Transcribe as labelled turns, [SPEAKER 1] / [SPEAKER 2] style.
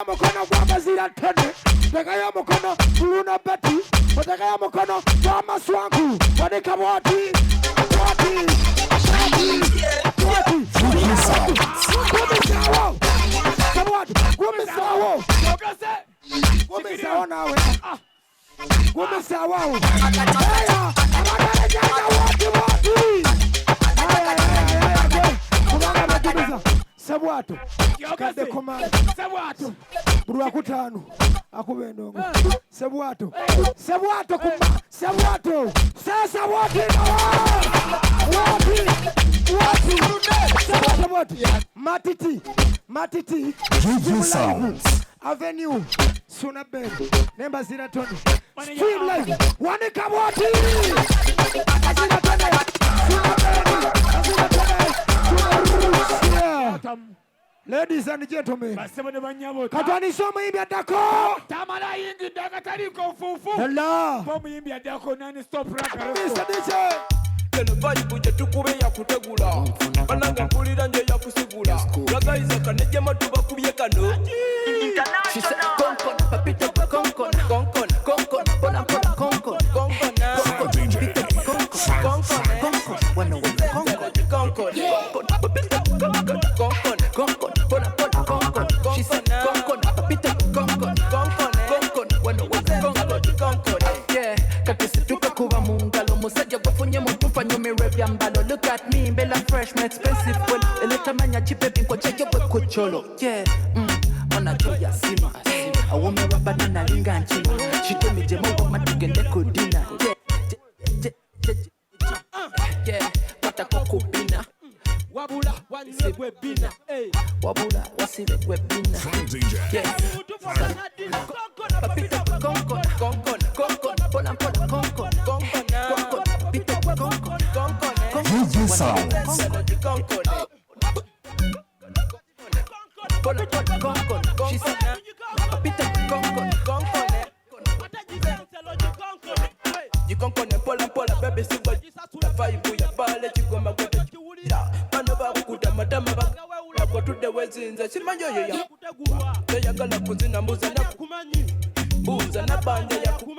[SPEAKER 1] Mukono gwa mazira tene, tegaya mukono Suuna Ben, tegaya mukono gwa maswangu, wanika wati. Gumisawo nawe. Gumisawo. Ssebwato. Kikadde komanda. Ssebwato. Bulwakutaano. Akuba Endongo. Ssebwato. Ssebwato kuma. Ssebwato. Sasa wati. Matiti. Avenue. Suuna Ben. Nemba zina Tony. Stream live. Wanika wati. Azina Tony. Suuna Ben. Azina Tony. Ladies and gentlemen, Katwani somo imbi adako.
[SPEAKER 2] Tamala yingi daga tariko fufu.
[SPEAKER 1] Hello.
[SPEAKER 2] Bomu imbi adako nani stop raka.
[SPEAKER 1] Mr. DJ.
[SPEAKER 3] Keno bayi kuje tukube ya kutegula. Bananga mpulira nje ya kusigula. Lagaiza kaneje matuba kubye kano. She said konkon, papita konkon, bona konkon. Bueno, konkon. She said konkon, papita konkon. Yeah, kakisituka kuba mungalo musajja gwafunye mutufa nyumire byambalo. Look at me, Bella fresh, more expensive. Well, eletamanya chipe pinko cheje kwe kucholo. Yeah, ona choya sima. Awome wabana na linga nchima. Shite mijemo wama tugende kudina. Yeah, pata kukubina.
[SPEAKER 2] Wabula wasiwe bina.
[SPEAKER 3] Wabula wasiwe bina. Yeah. Papita konkon. Bona konkon. Papita konkon. She said, papita konkon. You konkon pola baby siwa. La vibe ya bale chigoma kwete. Bano bakuta madama bako tude wezinze simanyoyo ya. Yagala kuzina mbuza na kumanyi. Mbuza na banja ya kumanyi.